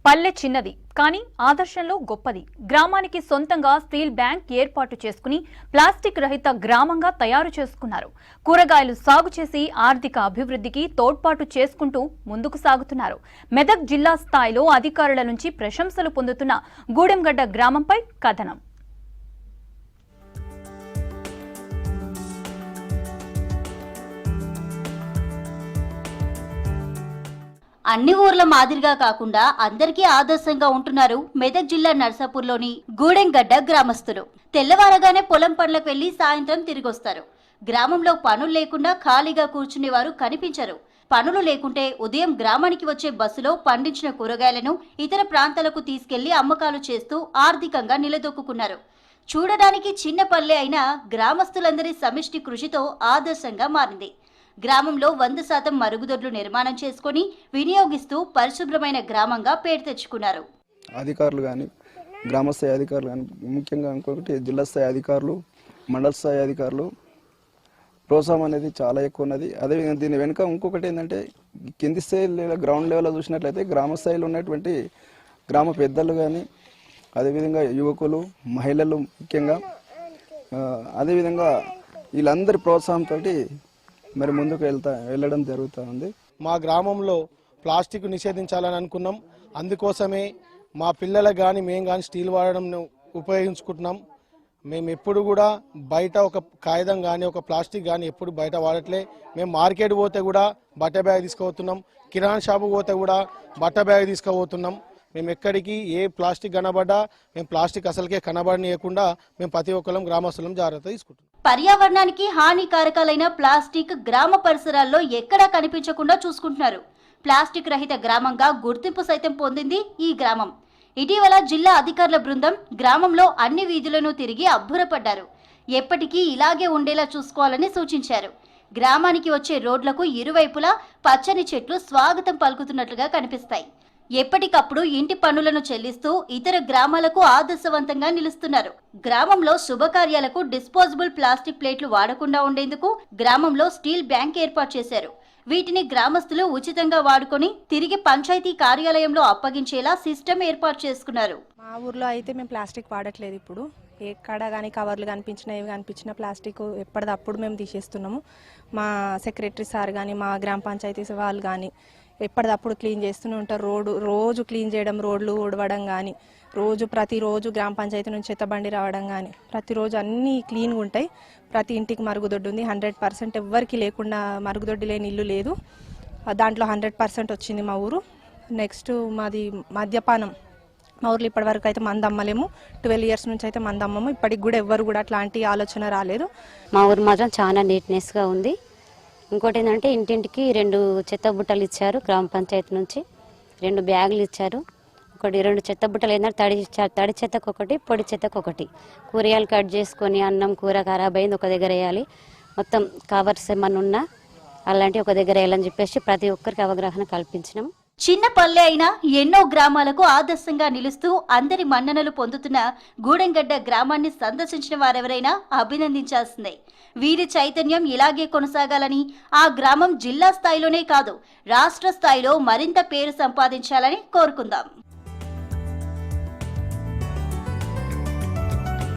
పల్లె చిన్నది కానీ ఆదర్శంలో గొప్పది. గ్రామానికి సొంతంగా స్టీల్ బ్యాంక్ ఏర్పాటు చేసుకుని ప్లాస్టిక్ రహిత గ్రామంగా తయారు చేసుకున్నారు. కూరగాయలు సాగు చేసి ఆర్థిక అభివృద్ధికి తోడ్పాటు చేసుకుంటూ ముందుకు సాగుతున్నారు. మెదక్ జిల్లా స్థాయిలో అధికారుల నుంచి ప్రశంసలు పొందుతున్న గూడెంగడ్డ గ్రామంపై కథనం. అన్ని ఊర్ల మాదిరిగా కాకుండా అందరికీ ఆదర్శంగా ఉంటున్నారు మెదక్ జిల్లా నర్సాపూర్లోని గూడెంగడ్డ గ్రామస్తులు. తెల్లవారగానే పొలం పనులకు వెళ్లి సాయంత్రం తిరిగొస్తారు. గ్రామంలో పనులు లేకుండా ఖాళీగా కూర్చునేవారు కనిపించరు. పనులు లేకుంటే ఉదయం గ్రామానికి వచ్చే బస్సులో పండించిన కూరగాయలను ఇతర ప్రాంతాలకు తీసుకెళ్లి అమ్మకాలు చేస్తూ ఆర్థికంగా నిలదొక్కున్నారు. చూడడానికి చిన్న పల్లె అయినా గ్రామస్తులందరి సమిష్టి కృషితో ఆదర్శంగా మారింది. గ్రామంలో 100% మరుగుదొడ్లు నిర్మాణం చేసుకుని వినియోగిస్తూ పరిశుభ్రమైన గ్రామంగా పేరు తెచ్చుకున్నారు. అధికారులు కానీ గ్రామ స్థాయి అధికారులు కానీ ముఖ్యంగా ఇంకొకటి జిల్లా స్థాయి అధికారులు మండల స్థాయి అధికారులు ప్రోత్సాహం అనేది చాలా ఎక్కువ ఉన్నది. అదేవిధంగా దీని వెనుక ఇంకొకటి ఏంటంటే కింది స్థాయి లేదా గ్రౌండ్ లెవెల్లో చూసినట్లయితే గ్రామ స్థాయిలో ఉన్నటువంటి గ్రామ పెద్దలు కానీ అదేవిధంగా యువకులు మహిళలు ముఖ్యంగా అదేవిధంగా వీళ్ళందరి ప్రోత్సాహంతో మరి ముందుకు వెళ్ళడం జరుగుతుంది. మా గ్రామంలో ప్లాస్టిక్ నిషేధించాలని అనుకున్నాం. అందుకోసమే మా పిల్లలకు కానీ మేము కానీ స్టీల్ వాడడం ఉపయోగించుకుంటున్నాం. మేము ఎప్పుడు కూడా బయట ఒక కాగితం కానీ ఒక ప్లాస్టిక్ కానీ ఎప్పుడు బయట వాడట్లే. మేము మార్కెట్ పోతే కూడా బట్ట బ్యాగ్ తీసుకుపోతున్నాం. కిరాణా షాపు పోతే కూడా బట్ట బ్యాగ్ తీసుకుపోతున్నాం. మేము ఎక్కడికి ఏ ప్లాస్టిక్ కనబడ్డా మేము ప్లాస్టిక్ అసలుకే కనబడనీయకుండా మేము ప్రతి ఒక్కరం గ్రామస్తులం జాగ్రత్త తీసుకుంటున్నాం. పర్యావరణానికి హానికారకాలైన ప్లాస్టిక్ గ్రామ పరిసరాల్లో ఎక్కడా కనిపించకుండా చూసుకుంటున్నారు. ప్లాస్టిక్ రహిత గ్రామంగా గుర్తింపు సైతం పొందింది ఈ గ్రామం. ఇటీవల జిల్లా అధికారుల బృందం గ్రామంలో అన్ని వీధులను తిరిగి అబ్బురపడ్డారు. ఎప్పటికీ ఇలాగే ఉండేలా చూసుకోవాలని సూచించారు. గ్రామానికి వచ్చే రోడ్లకు ఇరువైపులా పచ్చని చెట్లు స్వాగతం పలుకుతున్నట్లుగా కనిపిస్తాయి. ఎప్పటికప్పుడు ఇంటి పన్నులను చెల్లిస్తూ ఇతర గ్రామాలకు ఆదర్శవంతంగా నిలుస్తున్నారు. గ్రామంలో శుభకార్యాలకు డిస్పోజబుల్ ప్లాస్టిక్ ప్లేట్లు వాడకుండా ఉండేందుకు గ్రామంలో స్టీల్ బ్యాంక్ ఏర్పాటు చేశారు. వీటిని గ్రామస్తులు ఉచితంగా వాడుకొని తిరిగి పంచాయతీ కార్యాలయంలో అప్పగించేలా సిస్టమ్ ఏర్పాటు చేసుకున్నారు. మా ఊర్లో అయితే మేము ప్లాస్టిక్ వాడట్లేదు. ఇప్పుడు ఎక్కడ కానీ కవర్లు కనిపించినా ఏవి కనిపించినా ప్లాస్టిక్ ఎప్పటిదప్పుడు మేము తీసేస్తున్నాము. మా సెక్రటరీ సార్ కానీ మా గ్రామ పంచాయతీ వాళ్ళు కానీ ఎప్పటిదప్పుడు క్లీన్ చేస్తూనే ఉంటారు. రోజు క్లీన్ చేయడం, రోడ్లు ఊడవడం కానీ ప్రతిరోజు గ్రామ పంచాయతీ నుంచి చెత్తబండి రావడం కానీ ప్రతిరోజు అన్నీ క్లీన్గా ఉంటాయి. ప్రతి ఇంటికి మరుగుదొడ్డి ఉంది. 100% ఎవ్వరికి లేకుండా మరుగుదొడ్డి లేని ఇల్లు లేదు. దాంట్లో 100% వచ్చింది మా ఊరు. నెక్స్ట్ మాది మద్యపానం. మా ఊర్లో ఇప్పటివరకు అయితే మందు అమ్మలేము. 12 years నుంచి అయితే మందు అమ్మము. ఇప్పటికి కూడా ఎవ్వరు కూడా అట్లాంటి ఆలోచన రాలేదు. మా ఊరు మాత్రం చాలా నీట్నెస్గా ఉంది. ఇంకోటి ఏంటంటే ఇంటింటికి 2 చెత్త బుట్టలు ఇచ్చారు. గ్రామ పంచాయతీ నుంచి 2 బ్యాగులు ఇచ్చారు. 2 చెత్త బుట్టలు ఏంటంటే తడి చెత్తకు ఒకటి, పొడి చెత్తకు ఒకటి. కూరగాయలు కట్ చేసుకొని అన్నం కూర ఖరాబ్ అయింది ఒక దగ్గర వేయాలి. మొత్తం కవర్స్ ఏమన్నా ఉన్నా అలాంటివి ఒక దగ్గర వేయాలని చెప్పేసి ప్రతి ఒక్కరికి అవగాహన కల్పించినాం. చిన్న పల్లె అయినా ఎన్నో గ్రామాలకు ఆదర్శంగా నిలుస్తూ అందరి మన్ననలు పొందుతున్న గూడెంగడ్డ గ్రామాన్ని సందర్శించిన వారెవరైనా అభినందించాల్సిందే. వీరి చైతన్యం ఇలాగే కొనసాగాలని, ఆ గ్రామం జిల్లా స్థాయిలోనే కాదు రాష్ట్ర స్థాయిలో మరింత పేరు సంపాదించాలని కోరుకుందాం.